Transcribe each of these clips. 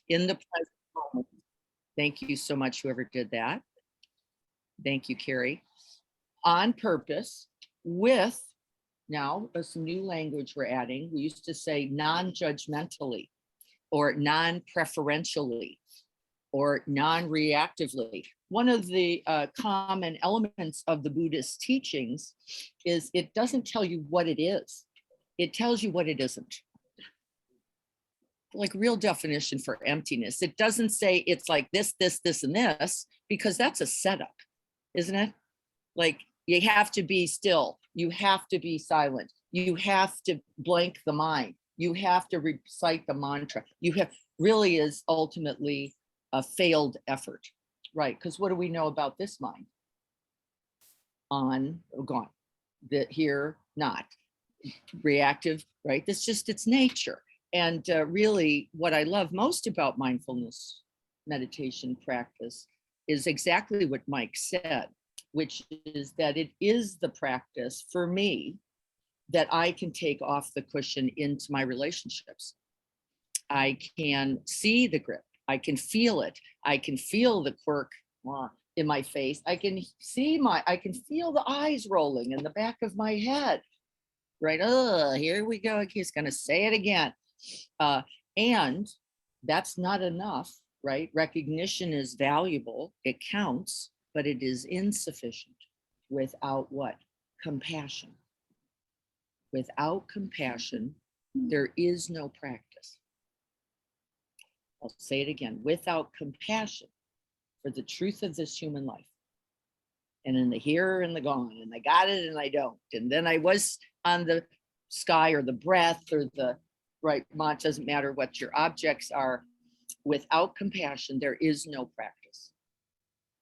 in the present moment. Thank you so much, whoever did that. Thank you, Carrie. On purpose, with, now some new language we're adding. We used to say non-judgmentally or non-preferentially or non-reactively. One of the common elements of the Buddhist teachings is it doesn't tell you what it is. It tells you what it isn't. Like real definition for emptiness. It doesn't say it's like this, this, this, and this, because that's a setup, isn't it? Like you have to be still. You have to be silent. You have to blank the mind. You have to recite the mantra. You have really is ultimately a failed effort, right? Because what do we know about this mind? On, gone, the here, not reactive, right? That's just its nature. And really what I love most about mindfulness meditation practice is exactly what Mike said, which is that it is the practice for me that I can take off the cushion into my relationships. I can see the grip. I can feel it. I can feel the quirk in my face. I can feel the eyes rolling in the back of my head, right? Oh, here we go. He's going to say it again. And that's not enough, right? Recognition is valuable. It counts, but it is insufficient without what? Compassion. Without compassion, there is no practice. I'll say it again. Without compassion for the truth of this human life, and in the here and the gone, and I got it and I don't, and then I was on the sky or the breath or the right, it doesn't matter what your objects are. Without compassion, there is no practice.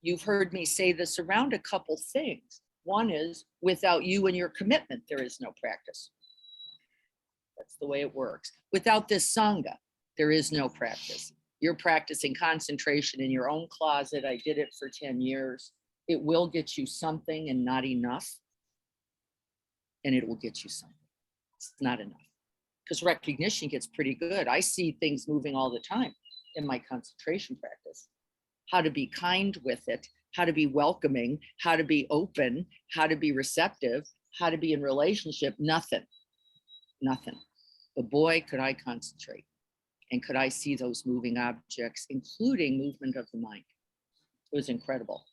You've heard me say this around a couple things. One is, without you and your commitment, there is no practice. That's the way it works. Without this Sangha, there is no practice. You're practicing concentration in your own closet. I did it for 10 years. It will get you something and not enough. And it will get you something. It's not enough. Because recognition gets pretty good. I see things moving all the time in my concentration practice. How to be kind with it, how to be welcoming, how to be open, how to be receptive, how to be in relationship, nothing. But boy, could I concentrate. And could I see those moving objects, including movement of the mind. It was incredible.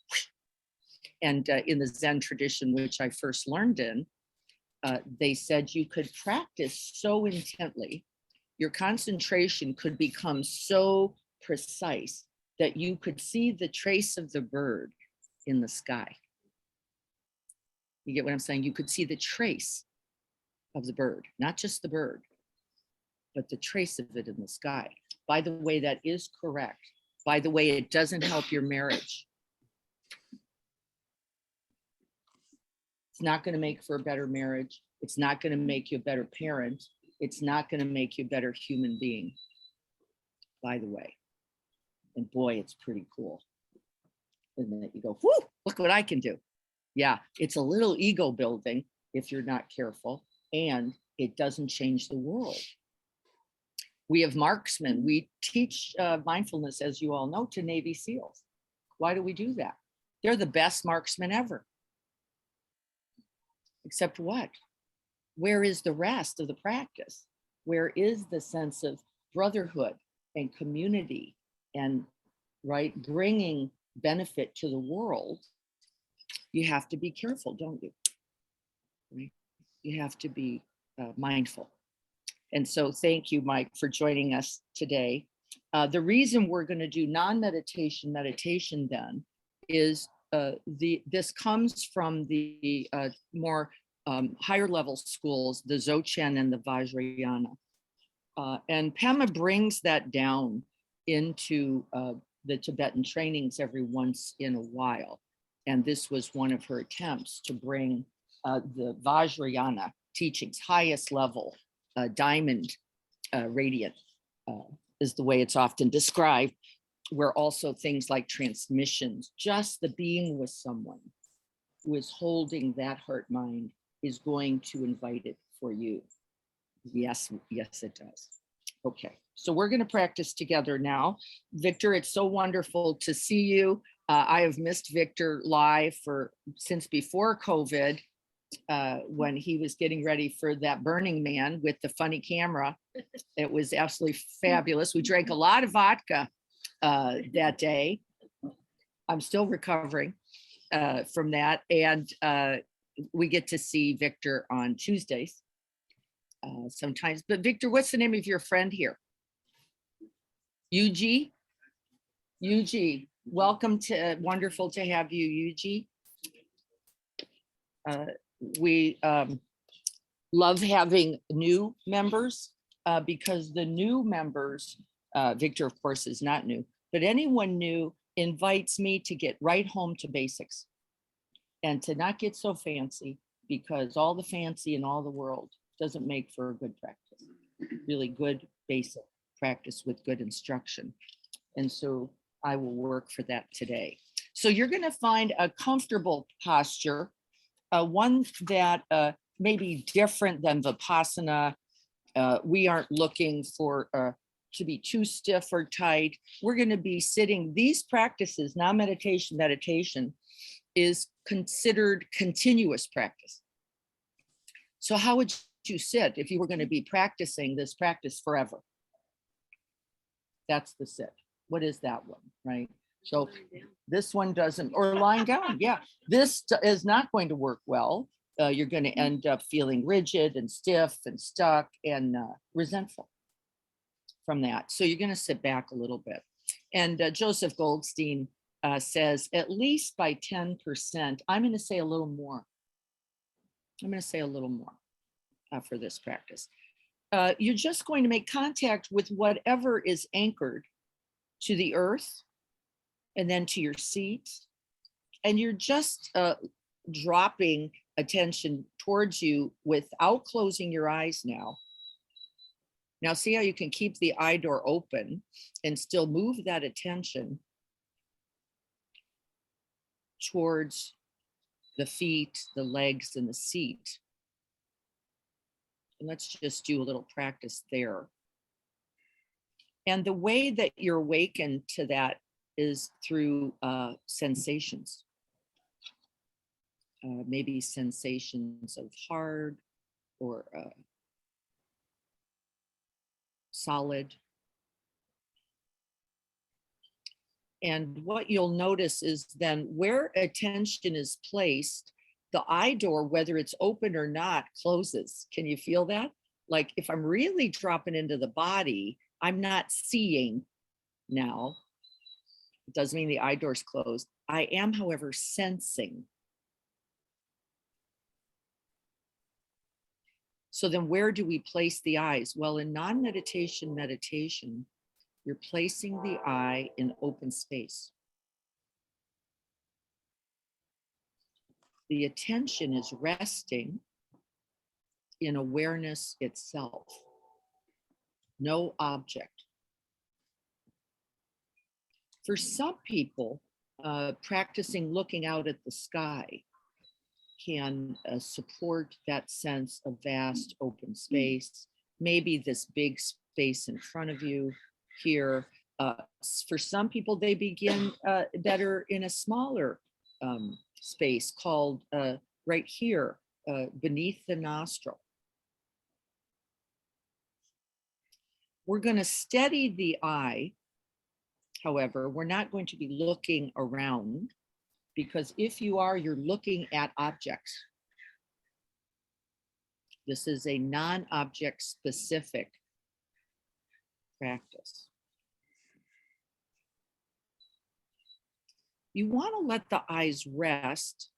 And in the Zen tradition, which I first learned in, they said you could practice so intently, your concentration could become so precise that you could see the trace of the bird in the sky. You get what I'm saying? You could see the trace of the bird, not just the bird, but the trace of it in the sky. By the way, that is correct. By the way, it doesn't help your marriage. It's not going to make for a better marriage. It's not going to make you a better parent. It's not going to make you a better human being, by the way. And boy, it's pretty cool. Isn't it? You go, whoo, look what I can do. Yeah, it's a little ego building if you're not careful, and it doesn't change the world. We have marksmen. We teach mindfulness, as you all know, to Navy SEALs. Why do we do that? They're the best marksmen ever. Except what? Where is the rest of the practice? Where is the sense of brotherhood and community and, right, bringing benefit to the world? You have to be careful, don't you? Right? You have to be mindful. And so thank you, Mike, for joining us today. The reason we're going to do non-meditation meditation then is this comes from the more higher level schools, the Dzogchen and the Vajrayana. And Pema brings that down into the Tibetan trainings every once in a while. And this was one of her attempts to bring the Vajrayana teachings, highest level, diamond radiant is the way it's often described, where also things like transmissions, just the being with someone who is holding that heart mind is going to invite it for you. Yes, it does. Okay, so we're going to practice together now. Victor, it's so wonderful to see you. I have missed Victor live since before COVID, when he was getting ready for that Burning Man with the funny camera. It was absolutely fabulous. We drank a lot of vodka that day. I'm still recovering from that. And we get to see Victor on Tuesdays sometimes. But Victor, what's the name of your friend here? Yuji? Yuji, welcome to, wonderful to have you, Yuji. We love having new members because the new members, Victor, of course, is not new, but anyone new invites me to get right home to basics and to not get so fancy, because all the fancy in all the world doesn't make for a good practice, really good basic practice with good instruction. And so I will work for that today. So you're going to find a comfortable posture, one that may be different than Vipassana. We aren't looking for to be too stiff or tight. We're going to be sitting. These practices, now meditation is considered continuous practice. So how would you sit if you were going to be practicing this practice forever? That's the sit. What is that one, right? So this one doesn't, or lying down. Yeah, this is not going to work well. You're going to end up feeling rigid and stiff and stuck and resentful from that. So you're going to sit back a little bit. And Joseph Goldstein says at least by 10%. I'm going to say a little more. I'm going to say a little more for this practice. You're just going to make contact with whatever is anchored to the earth and then to your seat. And you're just dropping attention towards you without closing your eyes now. Now see how you can keep the eye door open and still move that attention towards the feet, the legs, and the seat. And let's just do a little practice there. And the way that you're awakened to that is through sensations. Maybe sensations of hard or solid. And what you'll notice is then where attention is placed, the eye door, whether it's open or not, closes. Can you feel that? Like if I'm really dropping into the body, I'm not seeing now. It doesn't mean the eye door's closed. I am, however, sensing. So then where do we place the eyes? Well, in non-meditation meditation, you're placing the eye in open space. The attention is resting in awareness itself, no object. For some people, practicing looking out at the sky can support that sense of vast open space, maybe this big space in front of you here. For some people, they begin better in a smaller space called right here, beneath the nostril. We're going to steady the eye. However, we're not going to be looking around, because if you are, you're looking at objects. This is a non-object specific practice. You want to let the eyes rest.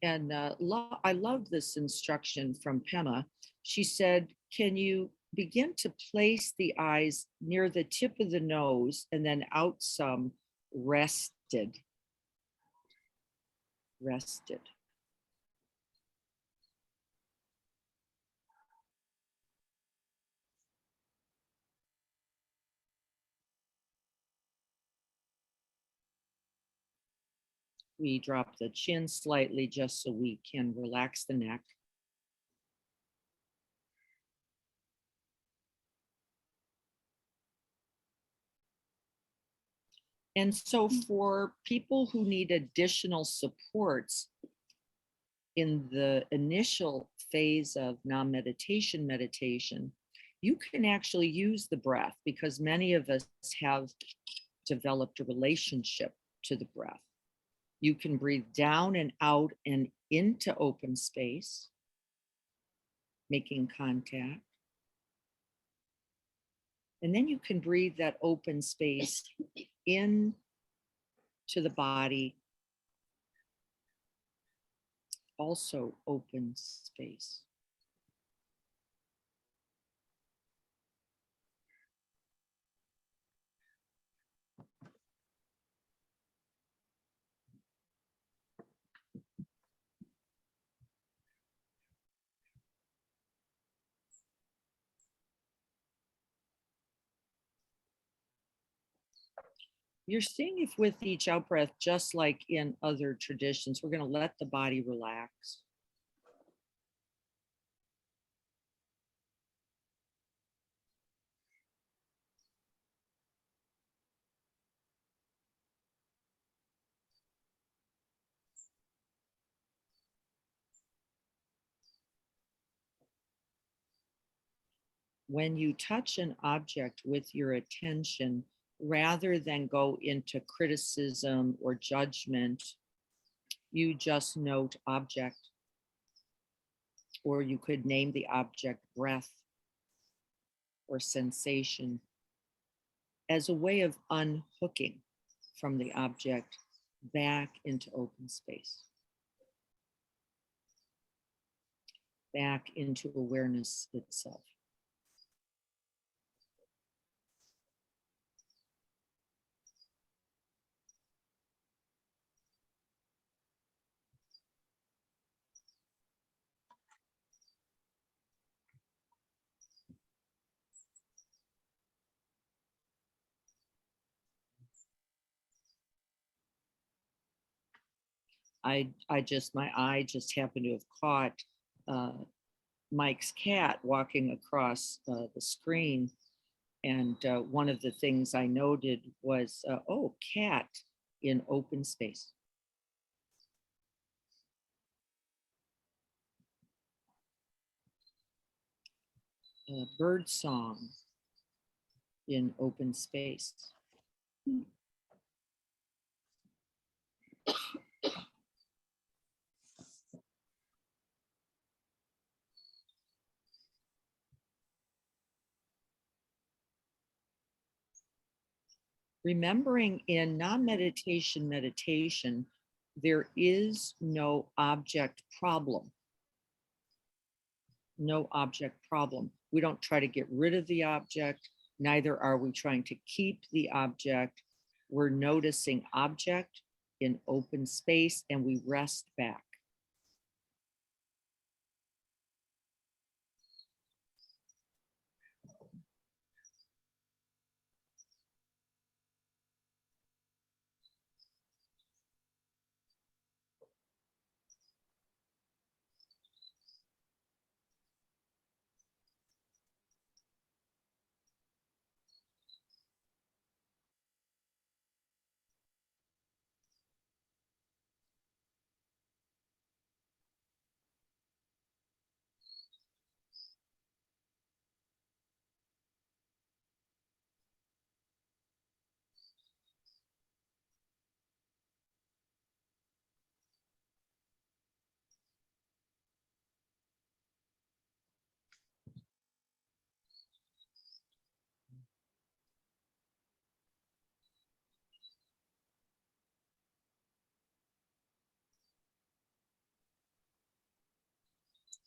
And I love this instruction from Pema. She said, can you begin to place the eyes near the tip of the nose and then out some, rested. Rested. We drop the chin slightly just so we can relax the neck. And so for people who need additional supports in the initial phase of non-meditation meditation, you can actually use the breath because many of us have developed a relationship to the breath. You can breathe down and out and into open space, making contact. And then you can breathe that open space in to the body, also open space. You're seeing if with each out breath, just like in other traditions, we're going to let the body relax. When you touch an object with your attention, rather than go into criticism or judgment, you just note object, or you could name the object breath or sensation as a way of unhooking from the object back into open space, back into awareness itself. My eye just happened to have caught uh, Mike's cat walking across the screen. And one of the things I noted was, oh, cat in open space. Bird song in open space. Remembering in non-meditation meditation, there is no object problem. No object problem. We don't try to get rid of the object, neither are we trying to keep the object. We're noticing object in open space and we rest back.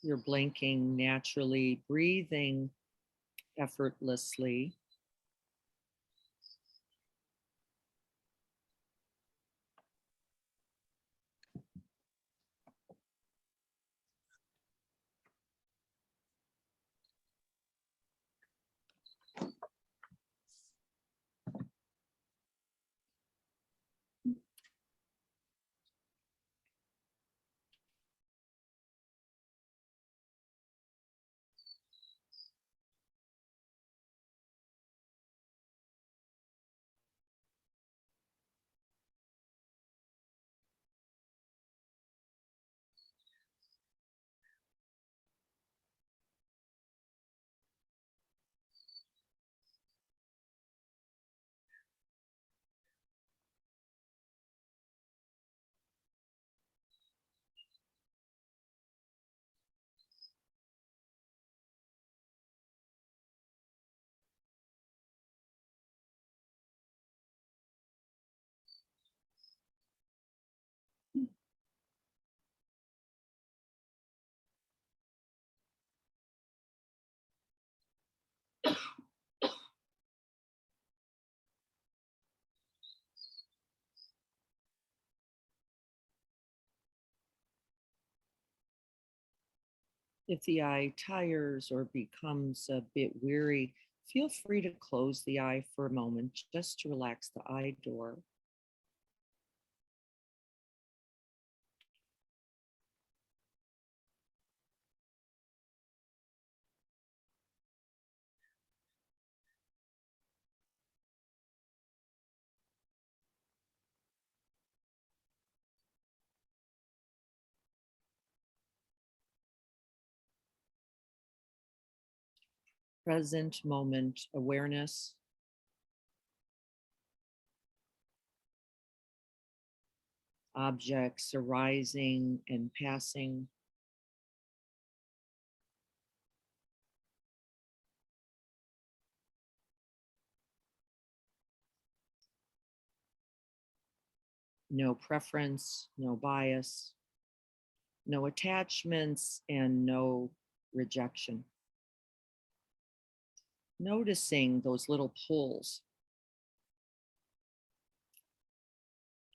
You're blinking naturally, breathing effortlessly. If the eye tires or becomes a bit weary, feel free to close the eye for a moment just to relax the eye door. Present moment awareness, objects arising and passing. No preference, no bias, no attachments, and no rejection. Noticing those little pulls.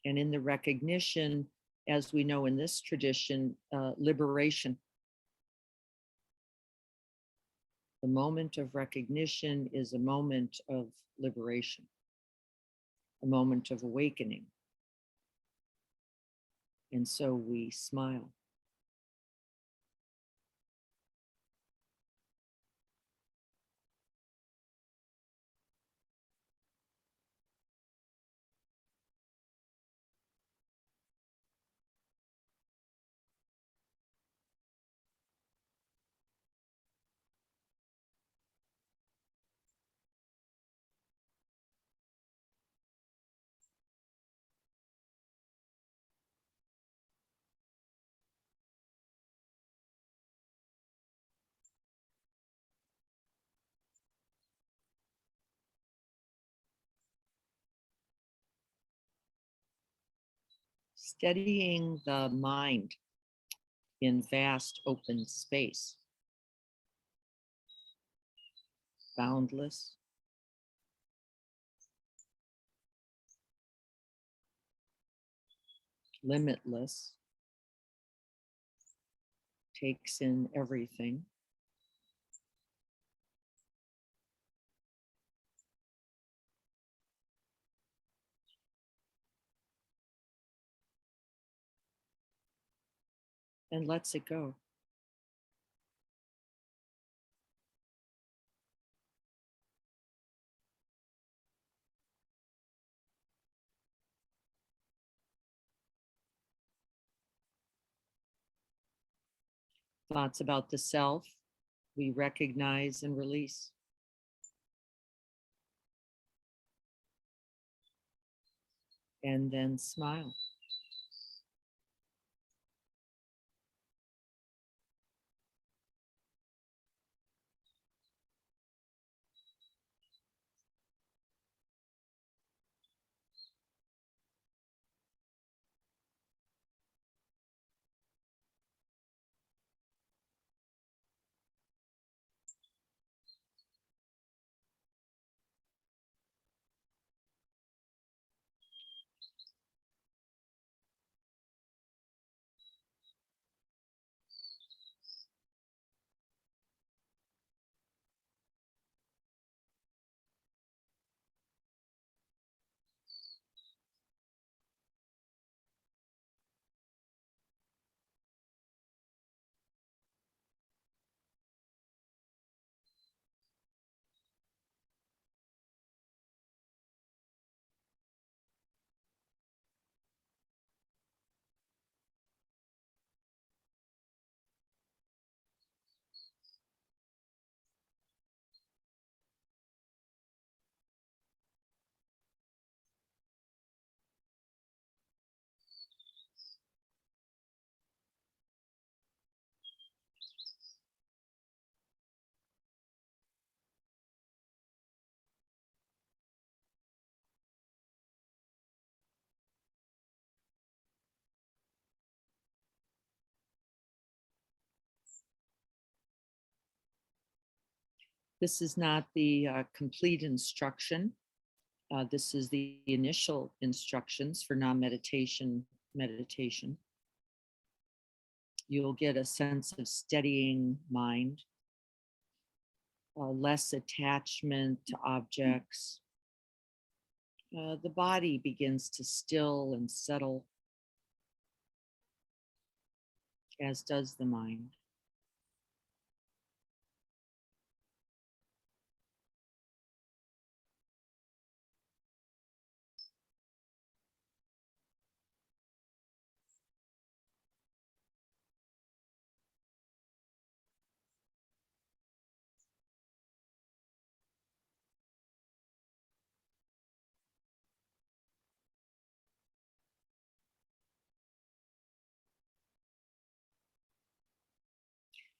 And in the recognition, as we know in this tradition, liberation. The moment of recognition is a moment of liberation, a moment of awakening. And so we smile. Steadying the mind in vast open space, boundless, limitless, takes in everything. And lets it go. Thoughts about the self, we recognize and release. And then smile. This is not the complete instruction. This is the initial instructions for non-meditation meditation. You'll get a sense of steadying mind, less attachment to objects. The body begins to still and settle, as does the mind.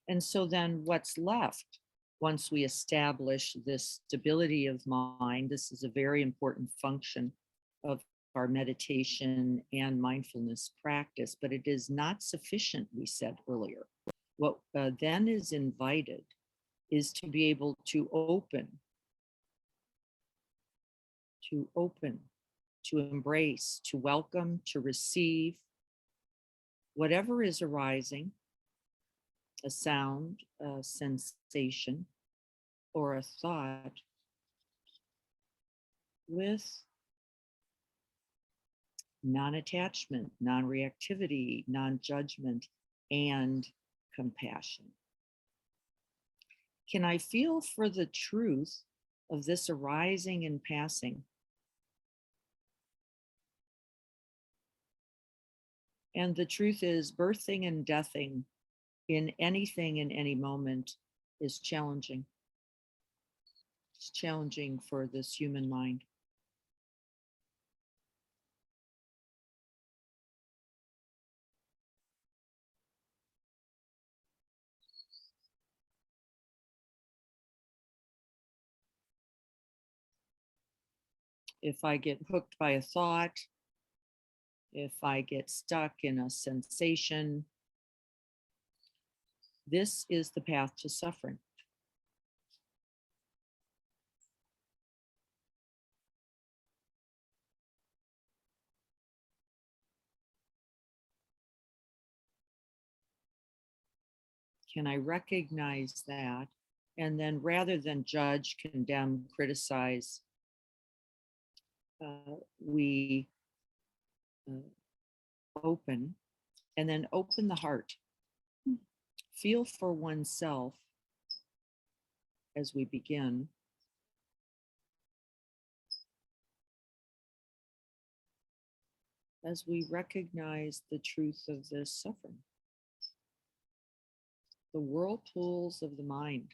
And so then what's left once we establish this stability of mind? This is a very important function of our meditation and mindfulness practice, but it is not sufficient, we said earlier. What then is invited is to be able to open, to embrace, to welcome, to receive whatever is arising, a sound, a sensation, or a thought, with non-attachment, non-reactivity, non-judgment, and compassion. Can I feel for the truth of this arising and passing? And the truth is, birthing and deathing in anything in any moment is challenging. It's challenging for this human mind. If I get hooked by a thought, if I get stuck in a sensation, this is the path to suffering. Can I recognize that? And then rather than judge, condemn, criticize, we open, and then open the heart. Feel for oneself as we begin. As we recognize the truth of this suffering, the whirlpools of the mind,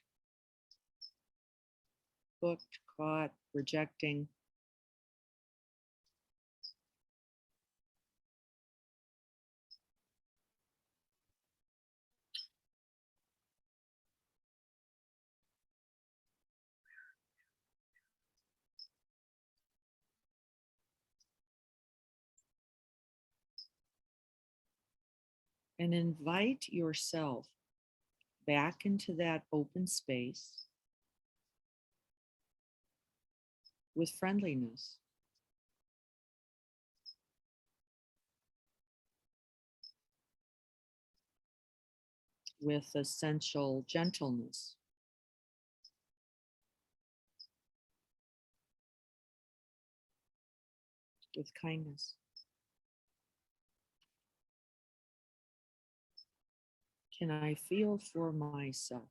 hooked, caught, rejecting. And invite yourself back into that open space with friendliness. With essential gentleness. With kindness. Can I feel for myself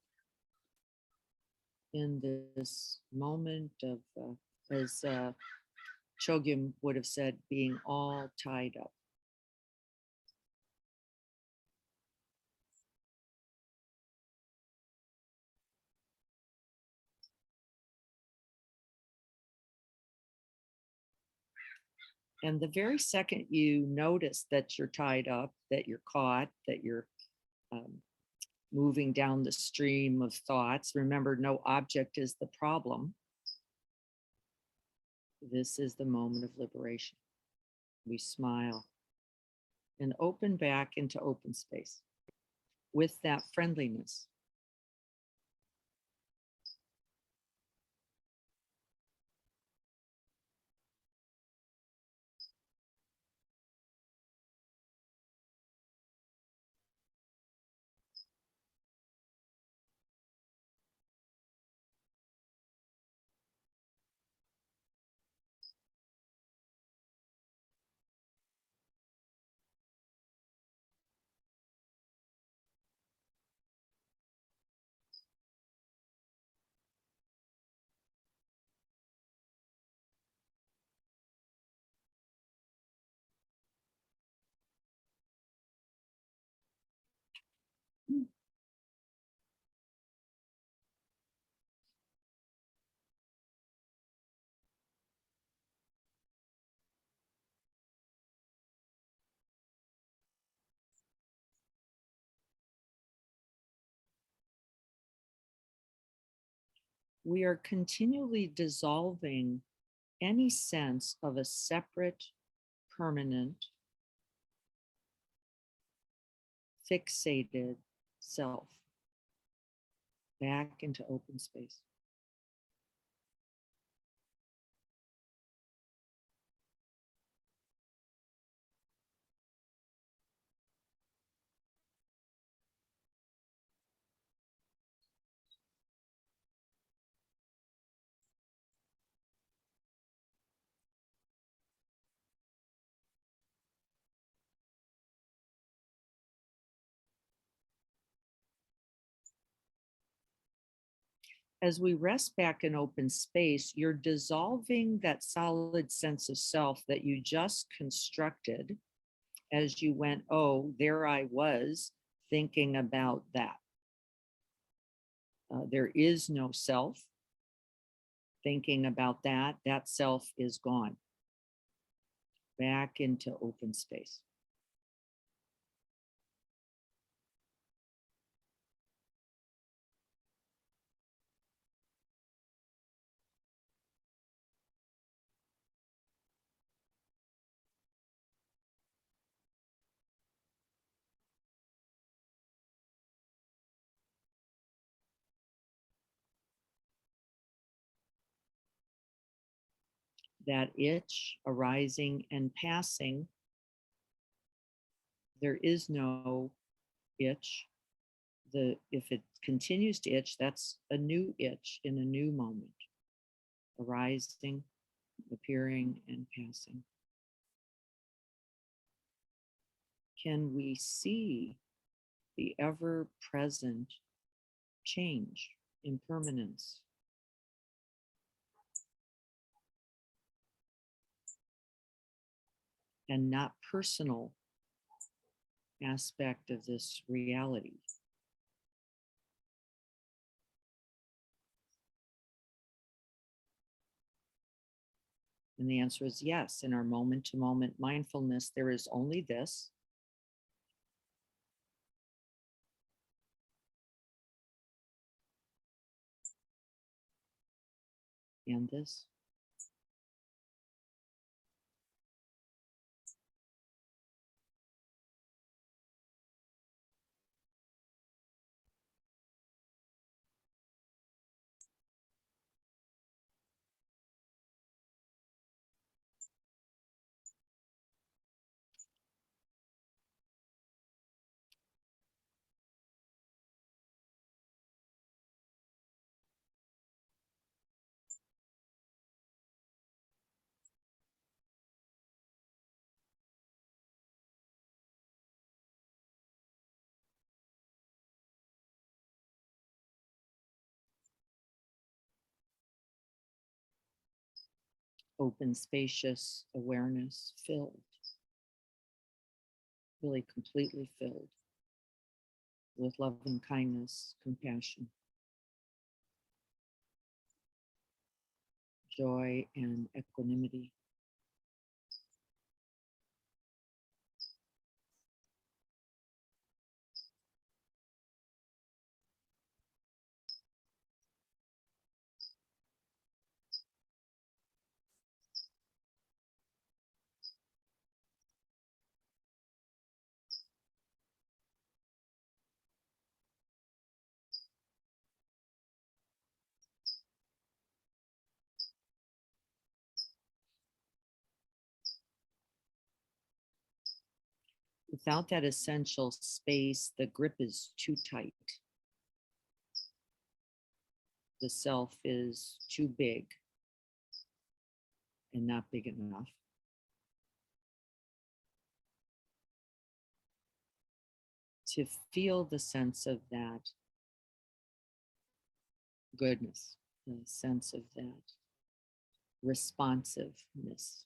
in this moment of, as Chogyam would have said, being all tied up? And the very second you notice that you're tied up, that you're caught, that you're moving down the stream of thoughts, remember, no object is the problem. This is the moment of liberation. We smile and open back into open space with that friendliness. We are continually dissolving any sense of a separate, permanent, fixated self back into open space. As we rest back in open space, you're dissolving that solid sense of self that you just constructed as you went, oh, there I was thinking about that. There is no self thinking about that. That self is gone. Back into open space. That itch arising and passing, there is no itch. If it continues to itch, that's a new itch in a new moment, arising, appearing, and passing. Can we see the ever present change, impermanence? And not personal aspect of this reality. And the answer is yes. In our moment to moment mindfulness, there is only this. And this. Open, spacious awareness, filled, really completely filled with love and kindness, compassion, joy, and equanimity. Without that essential space, the grip is too tight. The self is too big and not big enough. To feel the sense of that goodness, the sense of that responsiveness.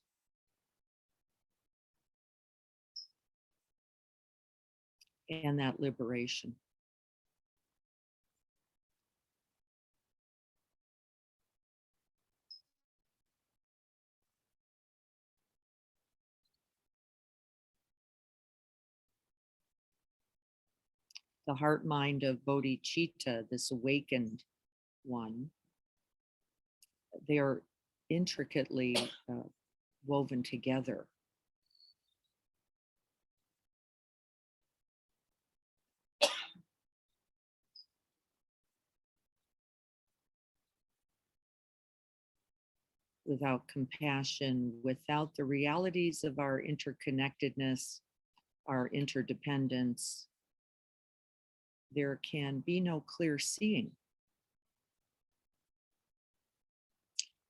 And that liberation. the heart mind of bodhicitta, this awakened one. They are intricately woven together. Without compassion, without the realities of our interconnectedness, our interdependence, there can be no clear seeing,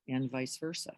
and vice versa.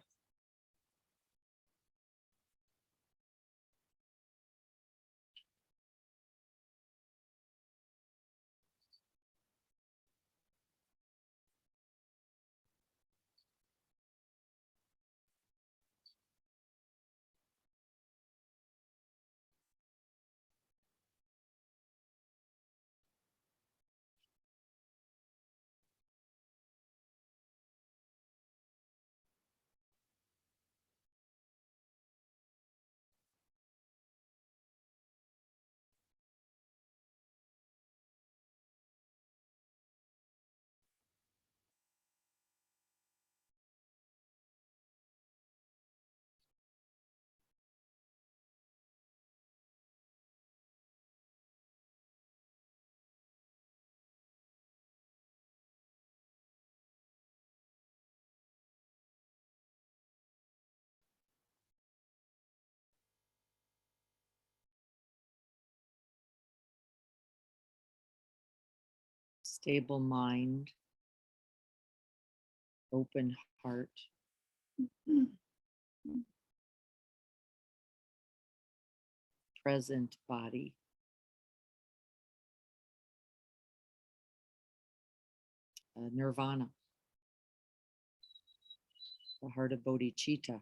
Stable mind, open heart. Present body. Nirvana, the heart of bodhicitta.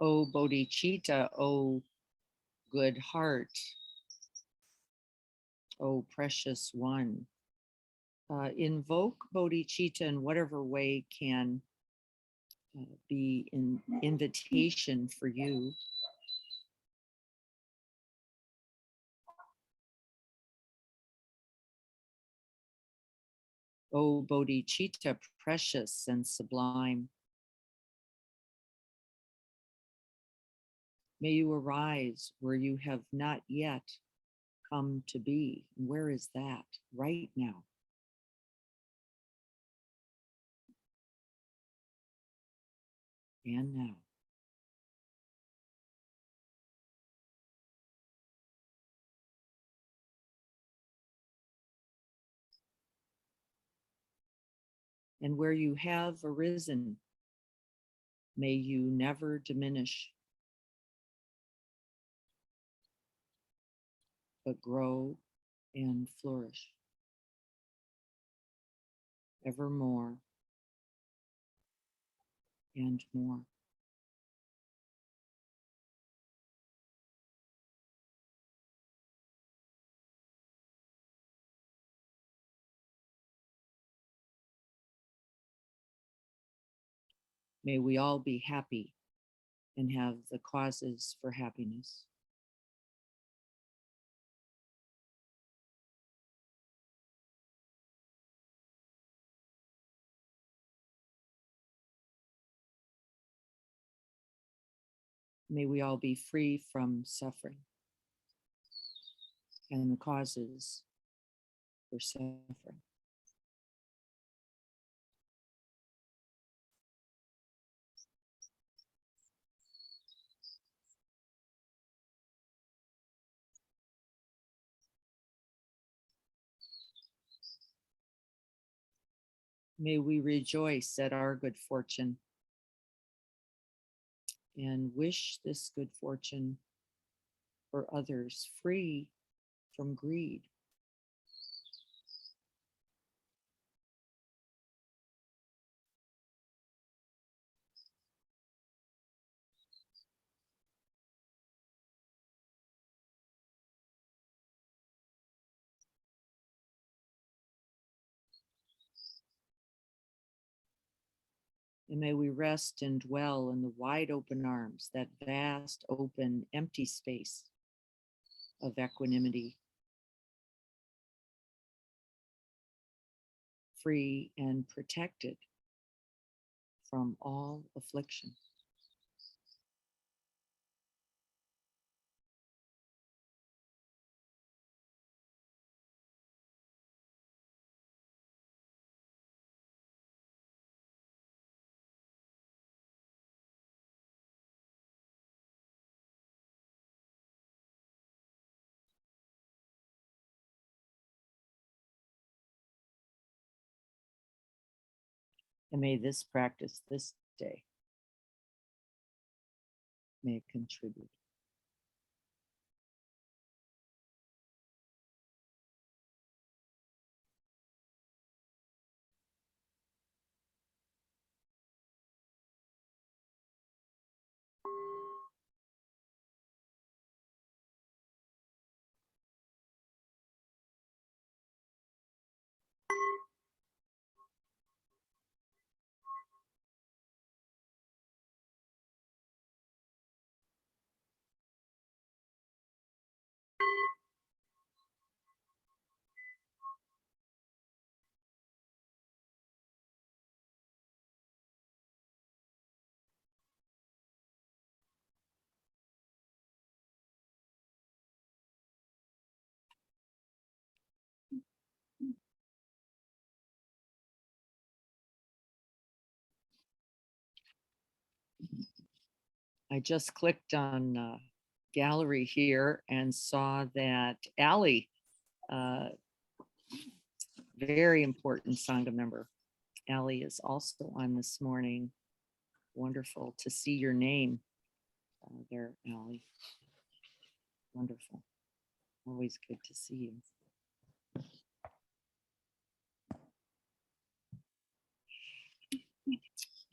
O bodhicitta, O good heart, O precious one. Invoke bodhicitta in whatever way can be an invitation for you. O bodhicitta, precious and sublime. May you arise where you have not yet come to be. Where is that? Right now. And now. And where you have arisen, may you never diminish, but grow and flourish evermore and more. May we all be happy and have the causes for happiness. May we all be free from suffering and the causes for suffering. May we rejoice at our good fortune and wish this good fortune for others, free from greed. And may we rest and dwell in the wide open arms, that vast, open, empty space of equanimity, free and protected from all affliction. And may this practice this day, may it contribute. I just clicked on gallery here and saw that Allie, uh, very important Sangha member, Allie is also on this morning. Wonderful to see your name there, Allie. Wonderful. Always good to see you.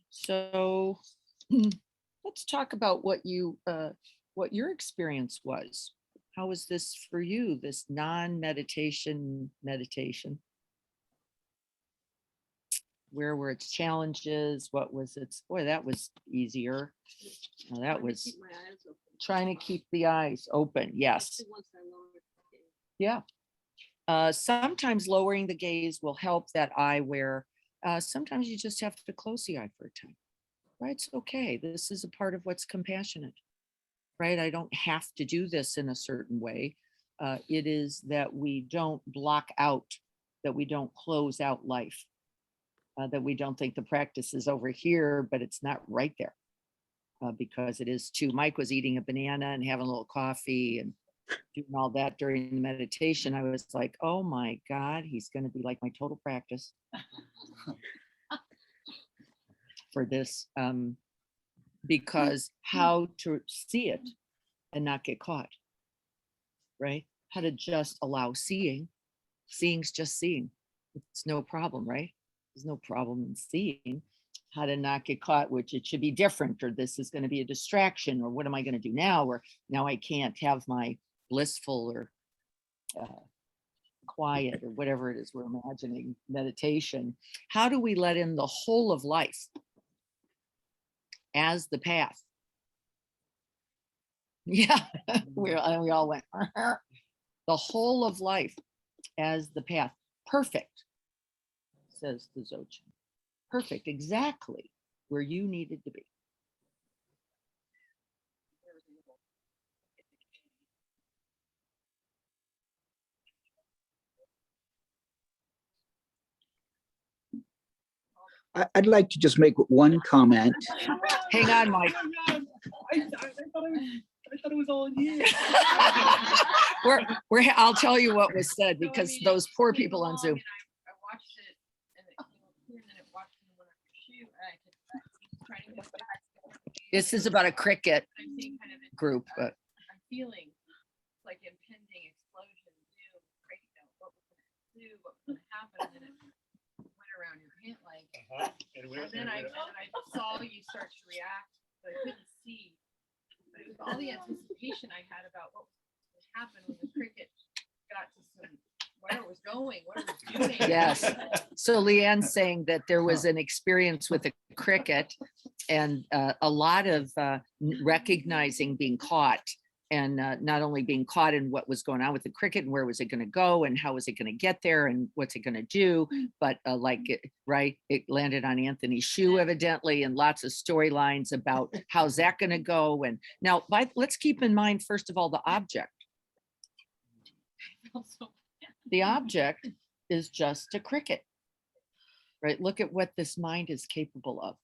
So let's talk about what your experience was. How was this for you, this non-meditation meditation? Where were its challenges? What was its, boy, that was easier. Now, that was trying to keep the eyes open. Yes. Yeah. Sometimes lowering the gaze will help that eye where sometimes you just have to close the eye for a time. Right? It's okay. This is a part of what's compassionate. Right? I don't have to do this in a certain way. It is that we don't block out, that we don't close out life. That we don't think the practice is over here, but it's not right there because it is too. Mike was eating a banana and having a little coffee and doing all that during the meditation. I was like, oh my God, he's going to be like my total practice for this. Because how to see it and not get caught, right? How to just allow seeing. Seeing's just seeing. It's no problem, right? There's no problem in seeing. How to not get caught, which it should be different, or this is going to be a distraction, or what am I going to do now? Or now I can't have my blissful or quiet or whatever it is we're imagining meditation. How do we let in the whole of life? as the path. Yeah, we all went, the whole of life as the path. Perfect, says the Dzogchen. Perfect, exactly where you needed to be. I'd like to just make one comment. Hang on, Mike. I thought it was all you. I'll tell you what was said, because those poor people on Zoom. I watched it and it came up here and then it watched me when I could shoot and I could try to get back. This is about a cricket I'm seeing kind of in- group, but I'm feeling like impending explosion, doom, crazy, what was gonna do, what was gonna happen, and then it went around your pant leg. And then I saw you start to react, but I couldn't see. But it was all the anticipation I had about what was going to happen when the cricket got to where it was going, what it was doing. yes. So Leanne's saying that there was an experience with a cricket and a lot of recognizing being caught, and not only being caught in what was going on with the cricket and where was it going to go and how was it going to get there and what's it going to do, but it landed on Anthony's shoe evidently, and lots of storylines about how's that going to go. And now let's keep in mind, first of all, the object. The object is just a cricket, right? Look at what this mind is capable of,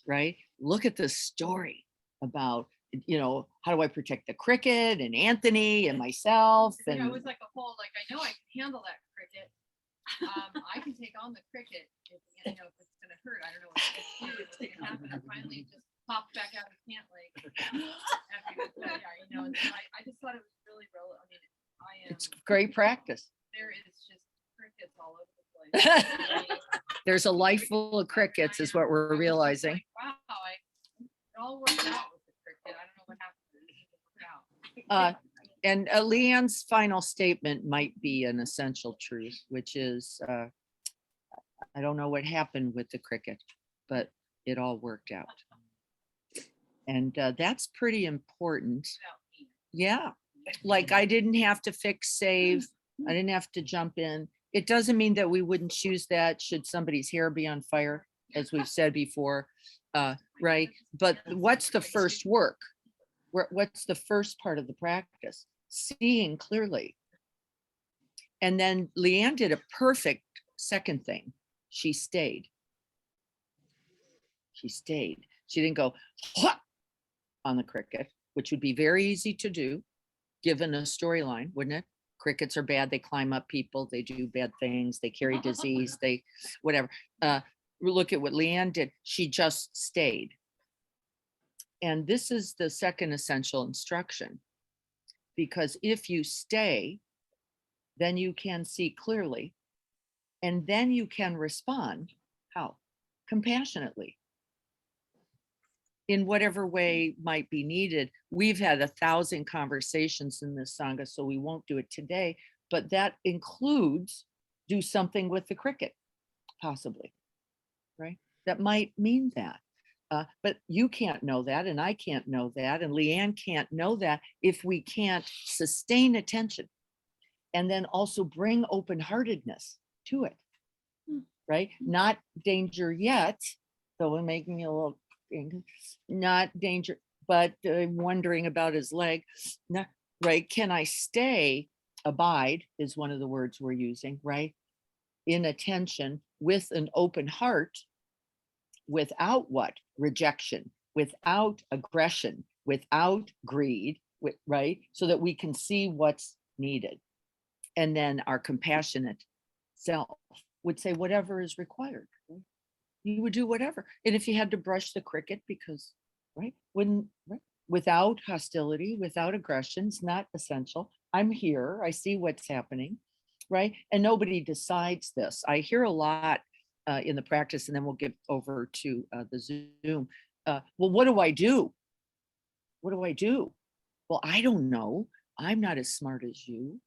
right? Look at the story about, how do I protect the cricket and Anthony and myself? And it was like a whole, like, I know I can handle that cricket. I can take on the cricket if it's going to hurt. I don't know what's going to happen. And finally just popped back out of pant leg. And so I just thought it was really relevant. I mean, it's great practice. There is just crickets all over the place. There's a life full of crickets is what we're realizing. Like, wow, it all worked out with the cricket. I don't know what happened, but it worked out. And Leanne's final statement might be an essential truth, which is, I don't know what happened with the cricket, but it all worked out. And that's pretty important. Yeah. Like I didn't have to fix save. I didn't have to jump in. It doesn't mean that we wouldn't choose that should somebody's hair be on fire, as we've said before, right? But what's the first work? What's the first part of the practice? Seeing clearly. And then Leanne did a perfect second thing. She stayed. She stayed. She didn't go on the cricket, which would be very easy to do, given a storyline, wouldn't it? Crickets are bad. They climb up people. They do bad things. They carry disease. They, whatever. Look at what Leanne did. She just stayed. And this is the second essential instruction, because if you stay, then you can see clearly, and then you can respond. How? Compassionately. In whatever way might be needed. We've had 1,000 conversations in this Sangha, so we won't do it today, but that includes do something with the cricket, possibly, right? That might mean that. But you can't know that, and I can't know that, and Leanne can't know that if we can't sustain attention and then also bring open-heartedness to it, right? Not danger yet, though it making me a little, not danger, but wondering about his leg, not, right? Can I stay? Abide is one of the words we're using, right? In attention with an open heart, without what? Rejection, without aggression, without greed, right? So that we can see what's needed. And then our compassionate self would say whatever is required. Right? You would do whatever. And if you had to brush the cricket because, right, without hostility, without aggression, it's not essential. I'm here, I see what's happening, right? And nobody decides this. I hear a lot in the practice, and then we'll get over to the Zoom. Well, what do I do? What do I do? Well, I don't know. I'm not as smart as you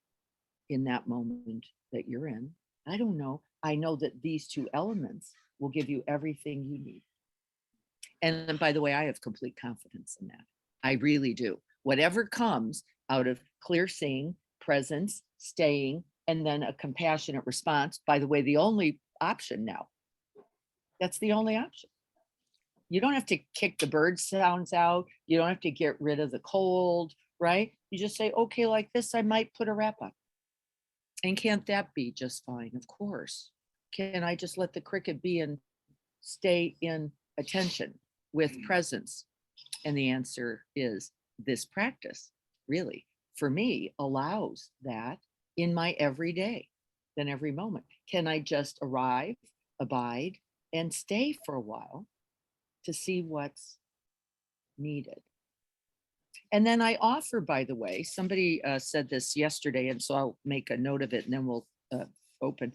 in that moment that you're in. I don't know. I know that these two elements will give you everything you need. And then, by the way, I have complete confidence in that. I really do. Whatever comes out of clear seeing, presence, staying, and then a compassionate response, by the way, the only option now. That's the only option. You don't have to kick the bird sounds out. You don't have to get rid of the cold, right? You just say, okay, like this, I might put a wrap up. And can't that be just fine? Of course. Can I just let the cricket be and stay in attention with presence? And the answer is this practice really, for me, allows that in my everyday, then every moment. Can I just arrive, abide, and stay for a while to see what's needed? And then I offer, by the way, somebody said this yesterday, and so I'll make a note of it and then we'll open.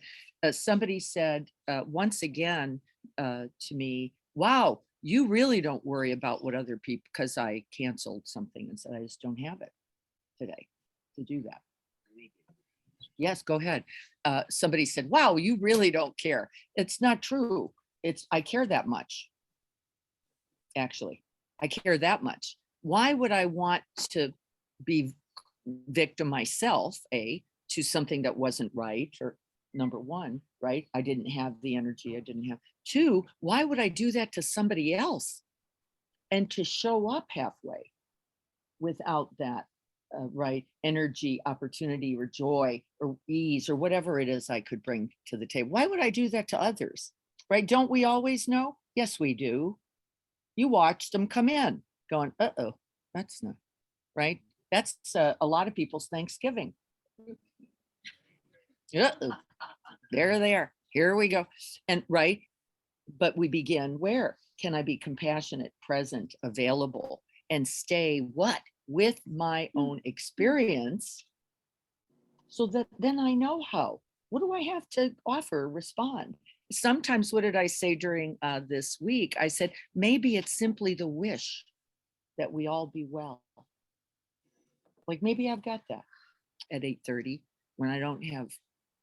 Somebody said once again to me, wow, you really don't worry about what other people, because I canceled something and said, I just don't have it today to do that. Yes, go ahead. Somebody said, wow, you really don't care. It's not true. I care that much. Actually, I care that much. Why would I want to be victim myself, to something that wasn't right? Or number one, right? I didn't have the energy. I didn't have. Two, why would I do that to somebody else? And to show up halfway without that right energy, opportunity, or joy, or ease, or whatever it is I could bring to the table. Why would I do that to others? Right? Don't we always know? Yes, we do. You watched them come in going, uh-oh, that's not right. That's a lot of people's Thanksgiving. Uh-oh. There they are. Here we go. And right. But we begin where? Can I be compassionate, present, available, and stay what? With my own experience, so that then I know how. What do I have to offer, respond? Sometimes, what did I say during this week? I said, maybe it's simply the wish that we all be well. Like maybe I've got that at 8:30 when I don't have,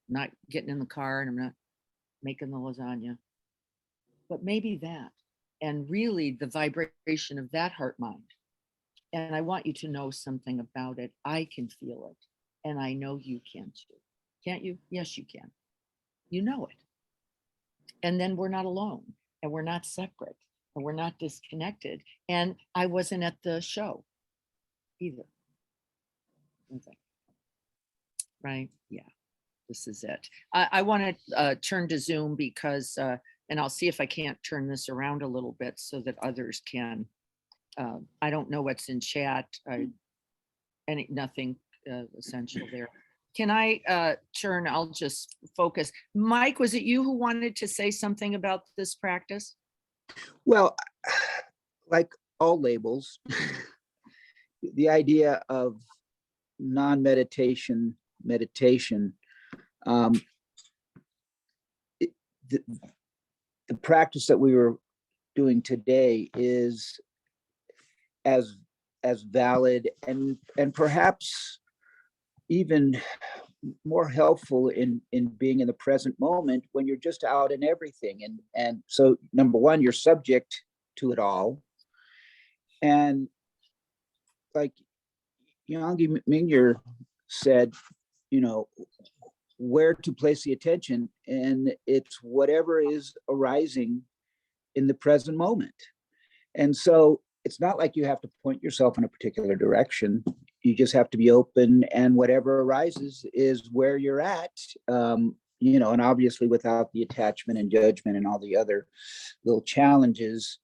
not getting in the car and I'm not making the lasagna. But maybe that, and really the vibration of that heart mind. And I want you to know something about it. I can feel it. And I know you can too. Can't you? Yes, you can. You know it. And then we're not alone, and we're not separate, and we're not disconnected. And I wasn't at the show either. Okay. Right? Yeah, this is it. I want to turn to Zoom because, and I'll see if I can't turn this around a little bit so that others can. I don't know what's in chat. Nothing essential there. Can I turn? I'll just focus. Mike, was it you who wanted to say something about this practice? Well, like all labels, the idea of non-meditation, meditation, the practice that we were doing today is as valid and perhaps even more helpful in being in the present moment when you're just out in everything. And so number one, you're subject to it all. And like Yogi Mingyur said, where to place the attention, and it's whatever is arising in the present moment. And so it's not like you have to point yourself in a particular direction. You just have to be open, and whatever arises is where you're at, and obviously without the attachment and judgment and all the other little challenges.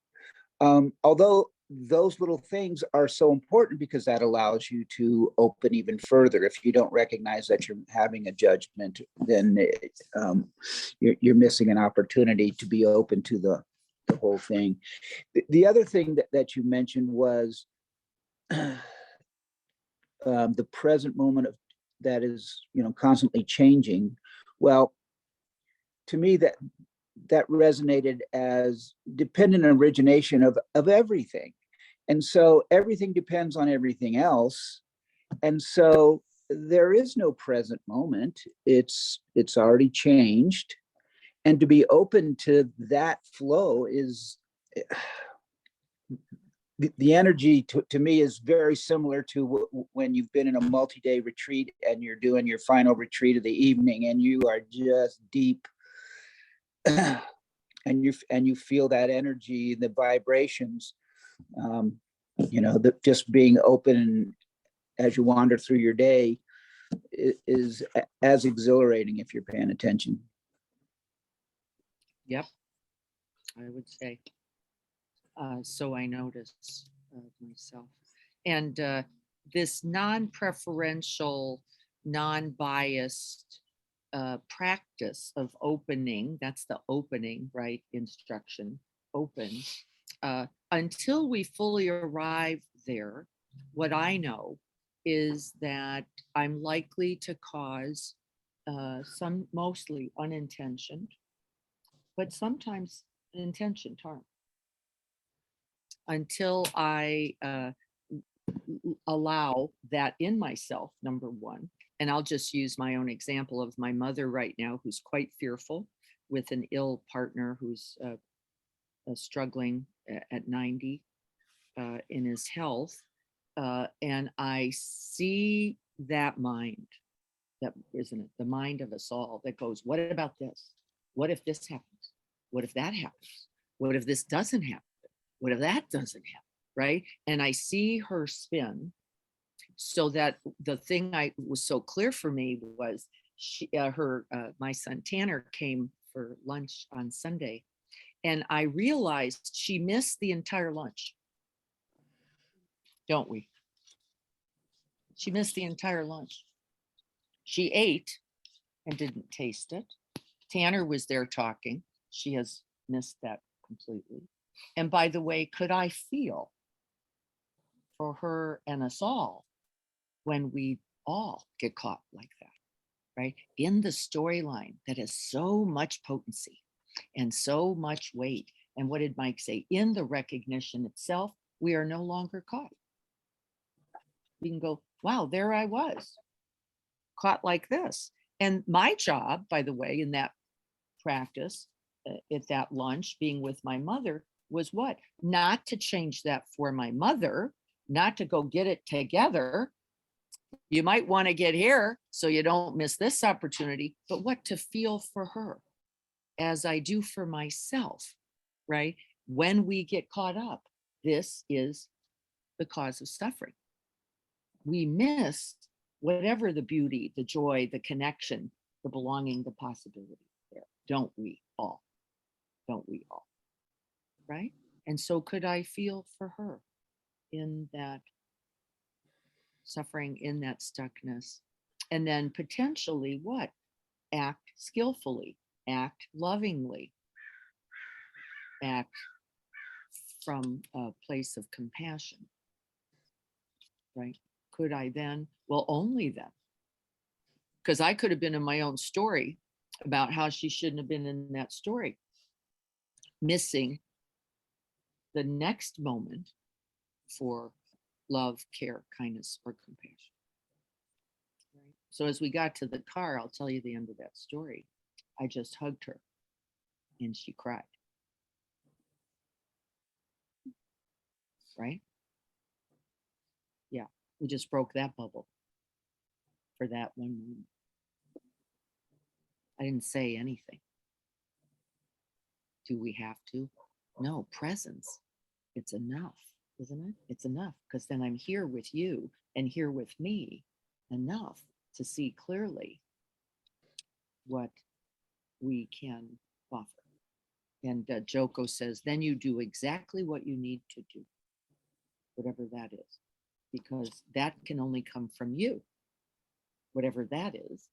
Although those little things are so important because that allows you to open even further. If you don't recognize that you're having a judgment, then you're missing an opportunity to be open to the whole thing. The other thing that you mentioned was the present moment that is constantly changing. Well, to me that resonated as dependent origination of everything. And so everything depends on everything else. And so there is no present moment. It's already changed. And to be open to that flow is the energy to me is very similar to when you've been in a multi-day retreat and you're doing your final retreat of the evening and you are just deep and you feel that energy, the vibrations, just being open as you wander through your day is as exhilarating if you're paying attention. Yep, I would say. So I notice myself. And this non-preferential, non-biased practice of opening, that's the opening, right? Instruction, open. Until we fully arrive there, what I know is that I'm likely to cause some, mostly unintentioned, but sometimes intentioned harm. Until I allow that in myself, number one. And I'll just use my own example of my mother right now, who's quite fearful with an ill partner who's struggling at 90 in his health. And I see that mind, that isn't it, the mind of us all that goes, what about this? What if this happens? What if that happens? What if this doesn't happen? What if that doesn't happen, right? And I see her spin, so that the thing I was so clear for me was my son Tanner came for lunch on Sunday, and I realized she missed the entire lunch. Don't we? She missed the entire lunch. She ate and didn't taste it. Tanner was there talking. She has missed that completely. And by the way, could I feel for her and us all when we all get caught like that, right? In the storyline that has so much potency and so much weight. And what did Mike say? In the recognition itself, we are no longer caught. We can go, wow, there I was, caught like this. And my job, by the way, in that practice, at that lunch, being with my mother, was what? Not to change that for my mother, not to go get it together. You might want to get here so you don't miss this opportunity, but what to feel for her as I do for myself, right? When we get caught up, this is the cause of suffering. We miss whatever the beauty, the joy, the connection, the belonging, the possibility there. Don't we all? Don't we all? Right? And so could I feel for her in that suffering, in that stuckness? And then potentially what? Act skillfully, act lovingly, act from a place of compassion, right? Could I then? Well, only then. Because I could have been in my own story about how she shouldn't have been in that story, missing the next moment for love, care, kindness, or compassion. Right? So as we got to the car, I'll tell you the end of that story. I just hugged her and she cried. Right? Yeah, we just broke that bubble for that one moment. I didn't say anything. Do we have to? No, presence. It's enough, isn't it? It's enough, because then I'm here with you and here with me enough to see clearly what we can offer. And Joko says, then you do exactly what you need to do, whatever that is, because that can only come from you, whatever that is,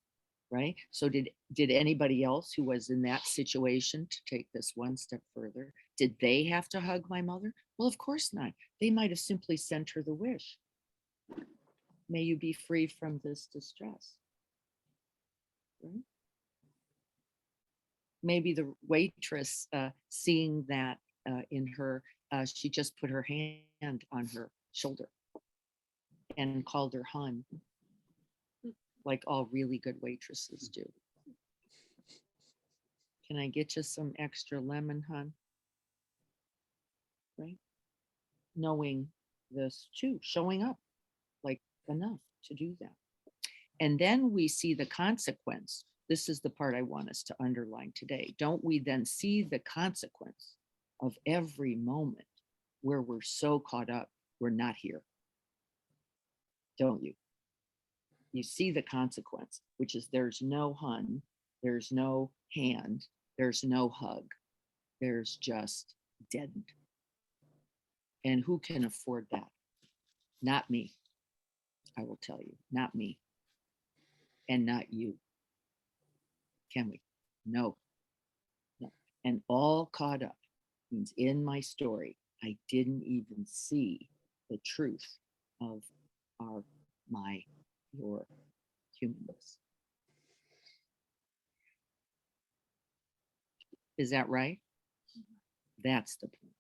right? So did anybody else who was in that situation, to take this one step further, did they have to hug my mother? Well, of course not. They might have simply sent her the wish. May you be free from this distress. Right? Maybe the waitress, seeing that in her, she just put her hand on her shoulder and called her hun, like all really good waitresses do. Can I get you some extra lemon, hun? Right? knowing this too, showing up like enough to do that. And then we see the consequence. This is the part I want us to underline today. Don't we then see the consequence of every moment where we're so caught up, we're not here? Don't you? You see the consequence, which is there's no hun, there's no hand, there's no hug, there's just deadened. And who can afford that? Not me. I will tell you, not me. And not you. Can we? No. No. And all caught up means in my story, I didn't even see the truth of our, my, your humanness. Is that right? That's the point.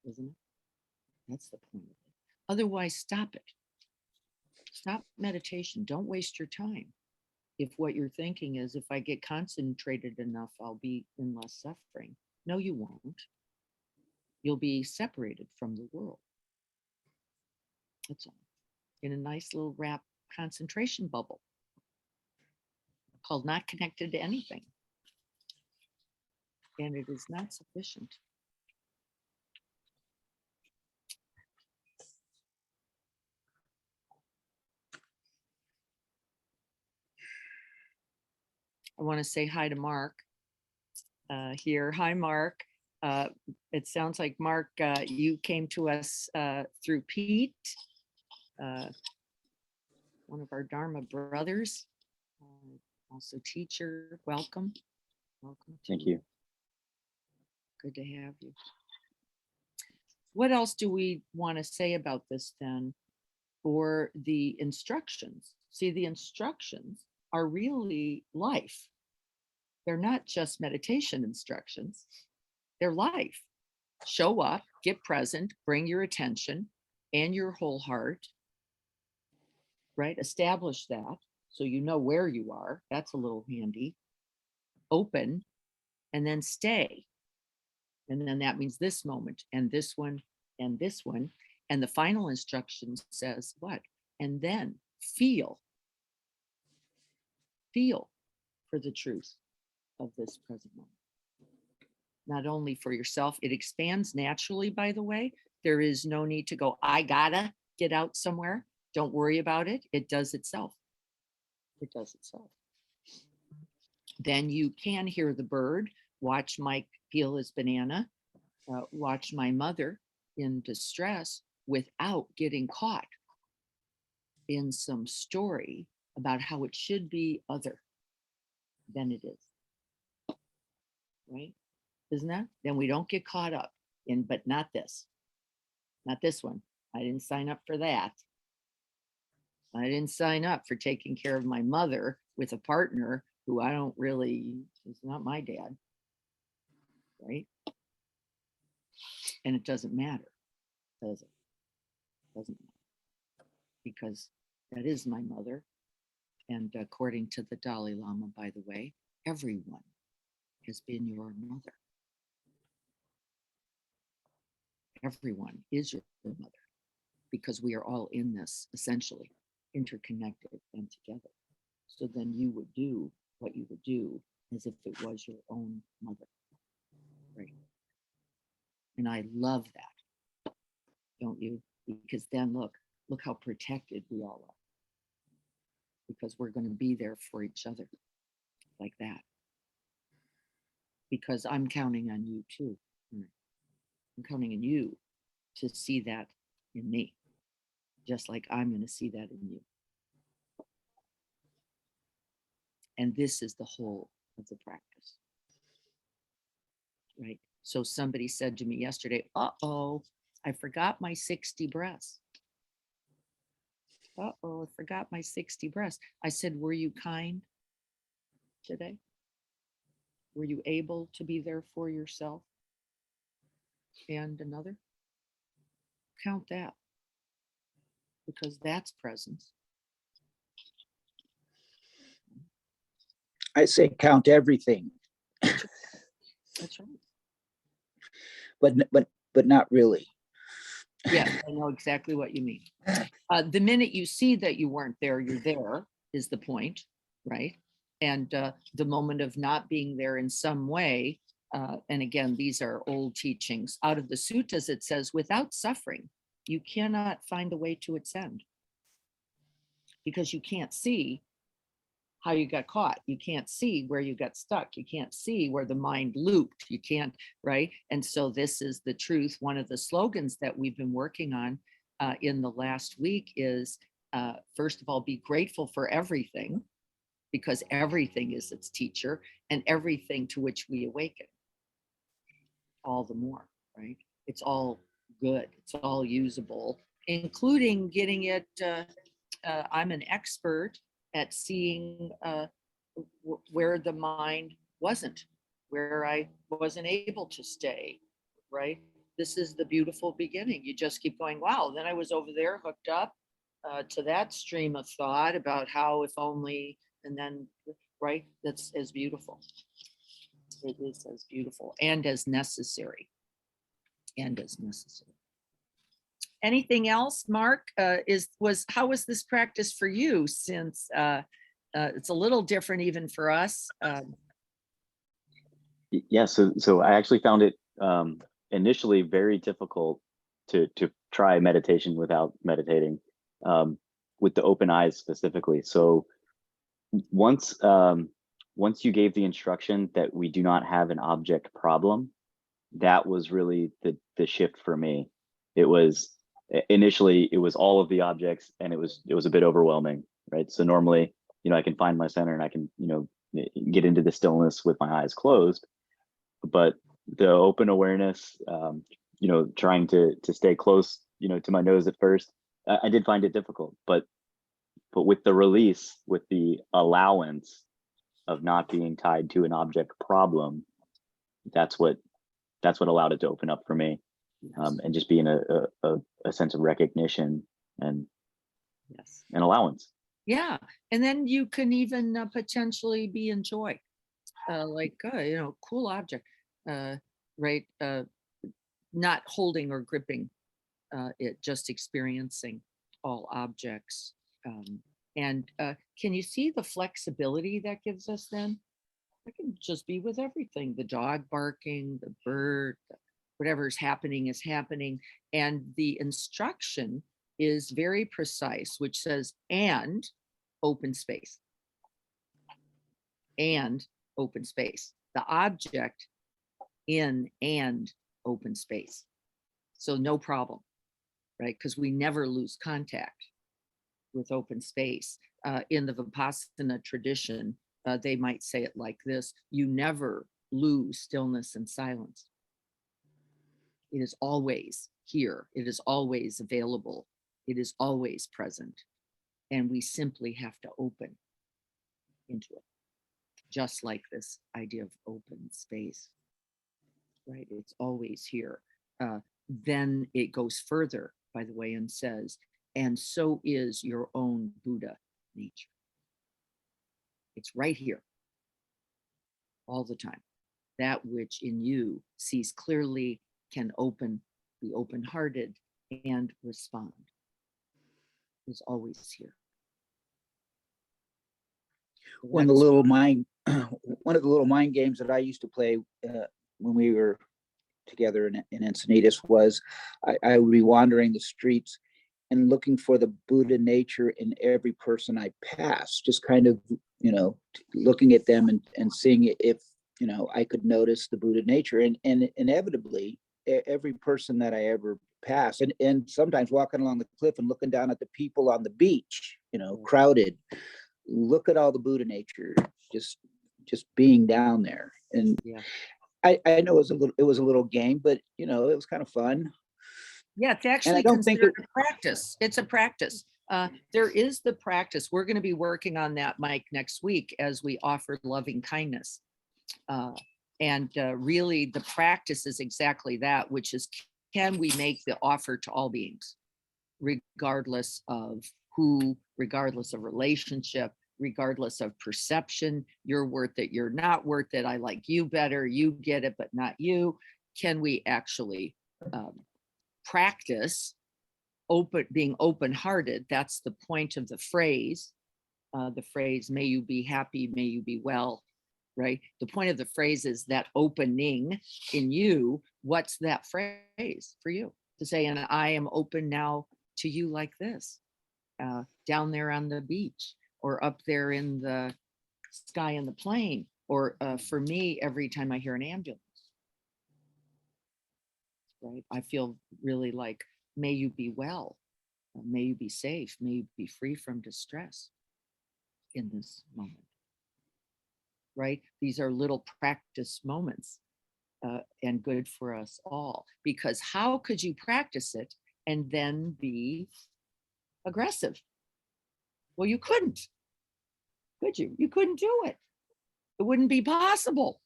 Isn't it? That's the point of it. Otherwise, stop it. Stop meditation. Don't waste your time. If what you're thinking is, if I get concentrated enough, I'll be in less suffering. No, you won't. You'll be separated from the world. That's all. In a nice little wrap concentration bubble called not connected to anything. And it is not sufficient. I want to say hi to Mark here. Hi, Mark. It sounds like, Mark, you came to us through Pete, one of our Dharma brothers, also teacher. Welcome. Welcome. Thank you. Good to have you. What else do we want to say about this then? For the instructions. See, the instructions are really life. They're not just meditation instructions. They're life. Show up, get present, bring your attention and your whole heart, right? Establish that so you know where you are. That's a little handy. Open, and then stay. And then that means this moment and this one and this one. And the final instruction says what? And then feel for the truth of this present moment. Not only for yourself, it expands naturally, by the way. There is no need to go, I gotta get out somewhere. Don't worry about it. It does itself. It does itself. Then you can hear the bird, watch Mike peel his banana, watch my mother in distress without getting caught in some story about how it should be other than it is. Right? Isn't that? Then we don't get caught up in, but not this. Not this one. I didn't sign up for that. I didn't sign up for taking care of my mother with a partner who I don't really, is not my dad. Right? And it doesn't matter, does it? Doesn't matter. Because that is my mother. And according to the Dalai Lama, by the way, everyone has been your mother. Everyone is your mother, because we are all in this, essentially, interconnected and together. So then you would do what you would do as if it was your own mother. Right? And I love that, don't you? Because then look how protected we all are. Because we're going to be there for each other like that. Because I'm counting on you too. I'm counting on you to see that in me, just like I'm going to see that in you. And this is the whole of the practice. Right? So somebody said to me yesterday, uh-oh, I forgot my 60 breaths. Uh-oh, I forgot my 60 breaths. I said, were you kind today? Were you able to be there for yourself and another? Count that, because that's presence. I say count everything. That's right. but not really. Yes, I know exactly what you mean. The minute you see that you weren't there, you're there, is the point, right? And the moment of not being there in some way, and again, these are old teachings. Out of the suttas, it says, without suffering, you cannot find a way to its end. Because you can't see how you got caught. You can't see where you got stuck. You can't see where the mind looped. You can't, right? And so this is the truth. One of the slogans that we've been working on in the last week is, first of all, be grateful for everything, because everything is its teacher, and everything to which we awaken, all the more, right? It's all good. It's all usable, including getting it. I'm an expert at seeing where the mind wasn't, where I wasn't able to stay, right? This is the beautiful beginning. You just keep going, wow, then I was over there hooked up to that stream of thought about how if only, and then, right, that's as beautiful. It is as beautiful and as necessary. And as necessary. Anything else, Mark? How was this practice for you? Since it's a little different even for us. Yeah, so I actually found it initially very difficult to try meditation without meditating, with the open eyes specifically. So once you gave the instruction that we do not have an object problem, that was really the shift for me. It was initially it was all of the objects, and it was a bit overwhelming, right? So normally, I can find my center and I can, get into the stillness with my eyes closed. But the open awareness, trying to stay close, to my nose at first, I did find it difficult. But with the release, with the allowance of not being tied to an object problem, that's what allowed it to open up for me, and just being a sense of recognition and Yes. an allowance. Yeah, and then you can even potentially be in joy, cool object, right? Not holding or gripping it, just experiencing all objects. And can you see the flexibility that gives us then? I can just be with everything, the dog barking, the bird, whatever's happening is happening. And the instruction is very precise, which says, and open space. And open space. The object in and open space. So no problem, right? Because we never lose contact with open space. In the Vipassana tradition, they might say it like this: you never lose stillness and silence. It is always here. It is always available. It is always present. And we simply have to open into it. Just like this idea of open space, right? It's always here. Then it goes further, by the way, and says, and so is your own Buddha nature. It's right here, all the time. That which in you sees clearly, can be open-hearted, and respond is always here. One of the little mind games that I used to play when we were together in Encinitas was I would be wandering the streets and looking for the Buddha nature in every person I pass, just kind of, looking at them and seeing if, I could notice the Buddha nature. And inevitably, every person that I ever pass, and sometimes walking along the cliff and looking down at the people on the beach, crowded, look at all the Buddha nature, just being down there. And yeah. I know it was a little game, but it was kind of fun. Yeah, it's actually considered a practice. It's a practice. There is the practice. We're going to be working on that, Mike, next week as we offer loving kindness. And really the practice is exactly that, which is, can we make the offer to all beings, regardless of who, regardless of relationship, regardless of perception, you're worth it, you're not worth it, I like you better, you get it, but not you. can we actually practice being open-hearted? That's the point of the phrase. The phrase, may you be happy, may you be well, right? The point of the phrase is that opening in you. What's that phrase for you? To say, and I am open now to you like this, down there on the beach, or up there in the sky in the plane, or for me, every time I hear an ambulance, right? I feel really like, may you be well, may you be safe, may you be free from distress in this moment, right? These are little practice moments, and good for us all, because how could you practice it and then be aggressive? Well, you couldn't, could you? You couldn't do it. It wouldn't be possible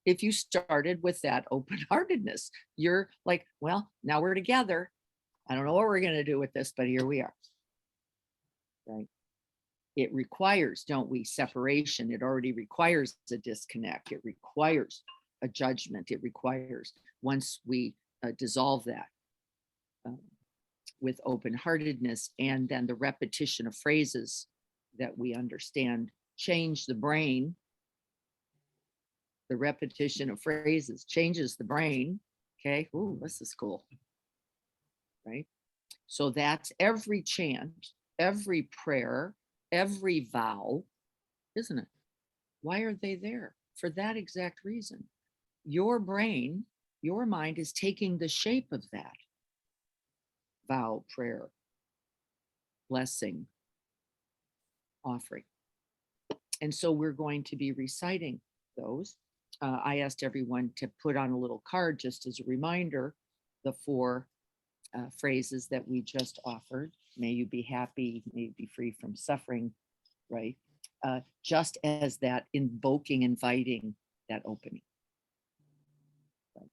if you started with that open-heartedness. You're like, well, now we're together. I don't know what we're going to do with this, but here we are, right? It requires, don't we, separation. It already requires a disconnect. It requires a judgment. It requires, once we dissolve that with open-heartedness, and then the repetition of phrases that we understand change the brain. The repetition of phrases changes the brain. Okay, ooh, this is cool, right? So that's every chant, every prayer, every vow, isn't it? Why are they there? For that exact reason. Your brain, your mind is taking the shape of that vow, prayer, blessing, offering. And so we're going to be reciting those. I asked everyone to put on a little card just as a reminder, the 4 phrases that we just offered. May you be happy, may you be free from suffering, right? Just as that invoking, inviting that opening.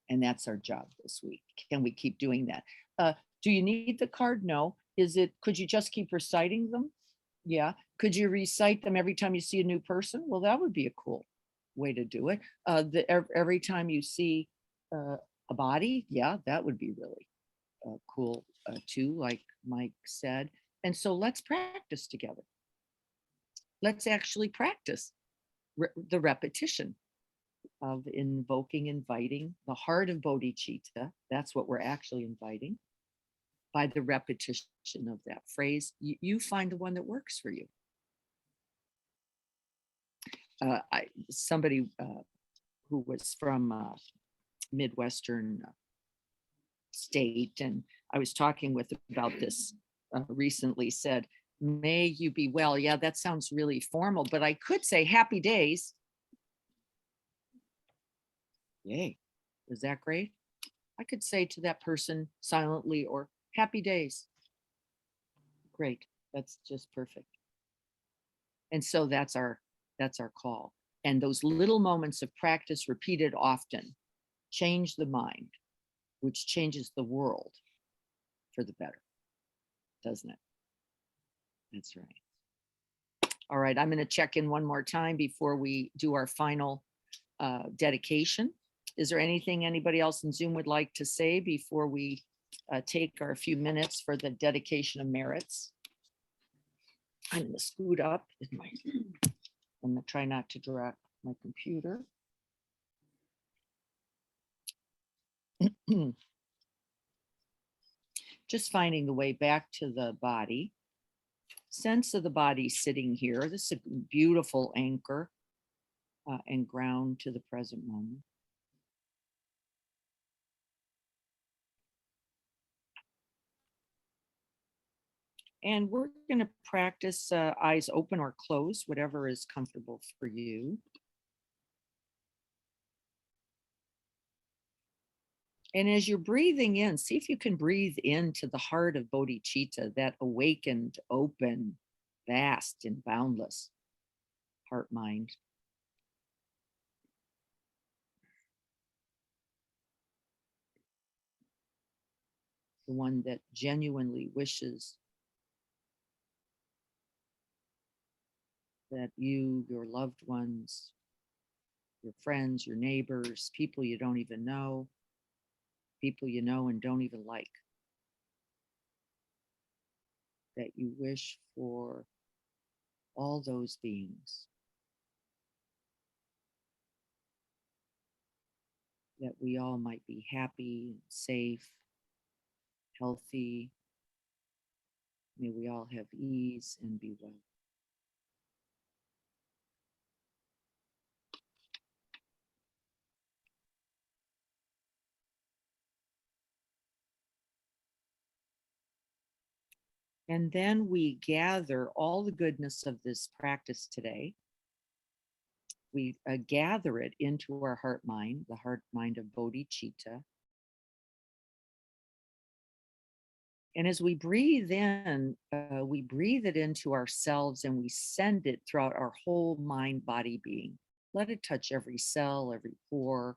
And that's our job this week. Can we keep doing that? Do you need the card? No. Could you just keep reciting them? Yeah. Could you recite them every time you see a new person? Well, that would be a cool way to do it. Every time you see a body, yeah, that would be really cool too, like Mike said. And so let's practice together. Let's actually practice the repetition of invoking, inviting the heart of bodhicitta. That's what we're actually inviting. By the repetition of that phrase, you find the one that works for you. Somebody who was from Midwestern state, and I was talking with about this recently, said, may you be well. Yeah, that sounds really formal, but I could say happy days. Yay. Is that great? I could say to that person silently, or happy days. Great. That's just perfect. And so that's our call. And those little moments of practice repeated often change the mind, which changes the world for the better, doesn't it? That's right. All right, I'm going to check in one more time before we do our final dedication. Is there anything anybody else in Zoom would like to say before we take our few minutes for the dedication of merits? I'm going to scoot up. I'm going to try not to drop my computer. Just finding the way back to the body. Sense of the body sitting here. This is a beautiful anchor and ground to the present moment. And we're going to practice eyes open or closed, whatever is comfortable for you. And as you're breathing in, see if you can breathe into the heart of bodhicitta, that awakened, open, vast, and boundless heart mind. The one that genuinely wishes that you, your loved ones, your friends, your neighbors, people you don't even know, people you know and don't even like. That you wish for all those beings. That we all might be happy, safe, healthy. May we all have ease and be well. And then we gather all the goodness of this practice today. We gather it into our heart mind, the heart mind of bodhicitta. And as we breathe in, we breathe it into ourselves and we send it throughout our whole mind, body, being. Let it touch every cell, every pore,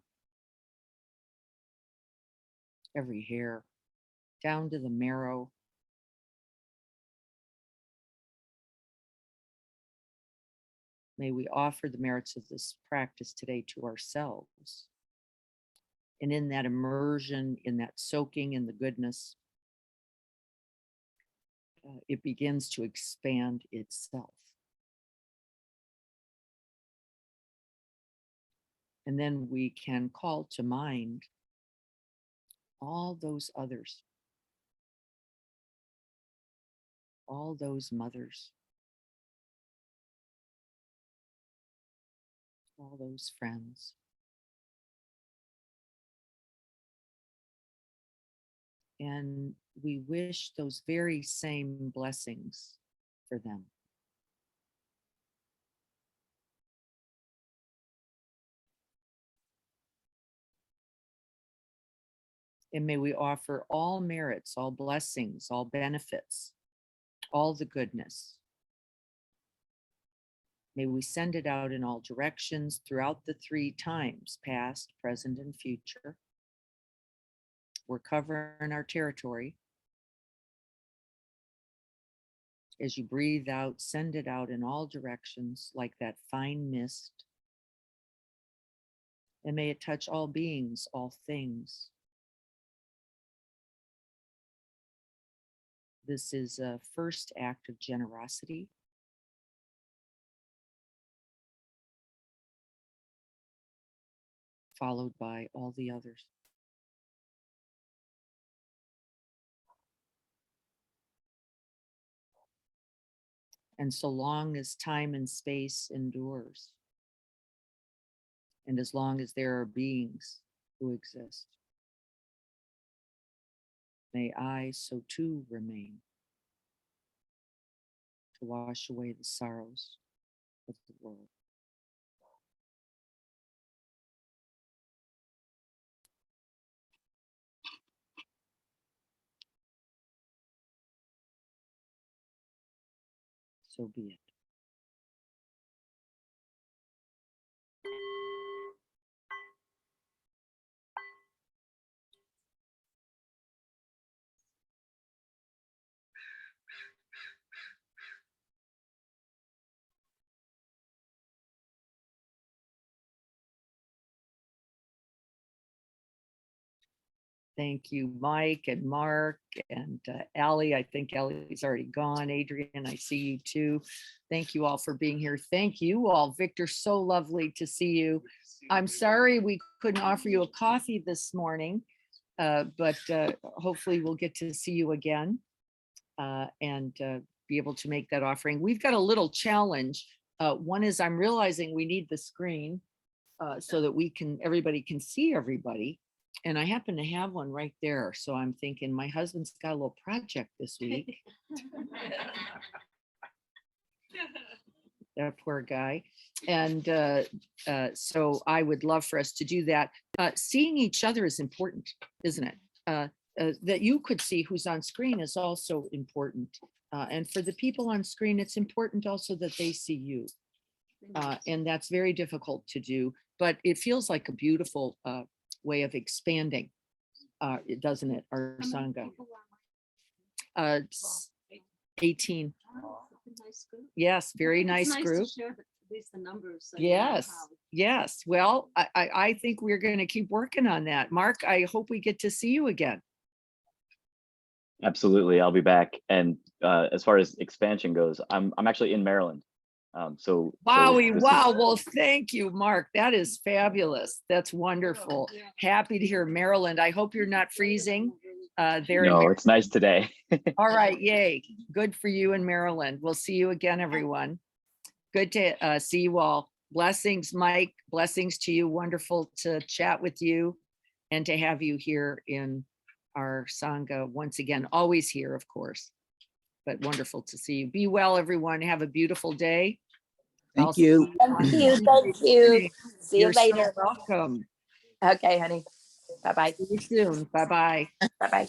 every hair, down to the marrow. May we offer the merits of this practice today to ourselves. And in that immersion, in that soaking in the goodness, it begins to expand itself. And then we can call to mind all those others, all those mothers, all those friends. And we wish those very same blessings for them. And may we offer all merits, all blessings, all benefits, all the goodness. May we send it out in all directions throughout the 3 times, past, present, and future. We're covering our territory. As you breathe out, send it out in all directions like that fine mist. And may it touch all beings, all things. This is a first act of generosity. Followed by all the others. And so long as time and space endures, and as long as there are beings who exist, may I so too remain to wash away the sorrows of the world. So be it. Thank you, Mike and Mark and Allie. I think Allie's already gone. Adrian, I see you too. Thank you all for being here. Thank you all. Victor, so lovely to see you. I'm sorry we couldn't offer you a coffee this morning, but hopefully we'll get to see you again and be able to make that offering. We've got a little challenge. One is I'm realizing we need the screen so that everybody can see everybody. And I happen to have one right there. So I'm thinking my husband's got a little project this week. That poor guy. And so I would love for us to do that. Seeing each other is important, isn't it? That you could see who's on screen is also important. And for the people on screen, it's important also that they see you. And that's very difficult to do, but it feels like a beautiful way of expanding, doesn't it, our Sangha? 18. Yes, very nice group. increase the numbers. so you know Yes, how. yes. Well, I think we're going to keep working on that. Mark, I hope we get to see you again. Absolutely, I'll be back. And as far as expansion goes, I'm actually in Maryland. So Wowie, this is- wow. Well, thank you, Mark. That is fabulous. That's wonderful. Yeah. Happy to hear Maryland. I hope you're not freezing there. in no, Mar- it's nice today. All right, yay. Good for you in Maryland. We'll see you again, everyone. Good to see you all. Blessings, Mike. Blessings to you. Wonderful to chat with you and to have you here in our Sangha once again. Always here, of course, but wonderful to see you. Be well, everyone. Have a beautiful day. I'll Thank see you. Thank you. Thank you. See you You're so later. welcome. Okay, honey. Bye-bye. See you soon. Bye-bye. Bye-bye.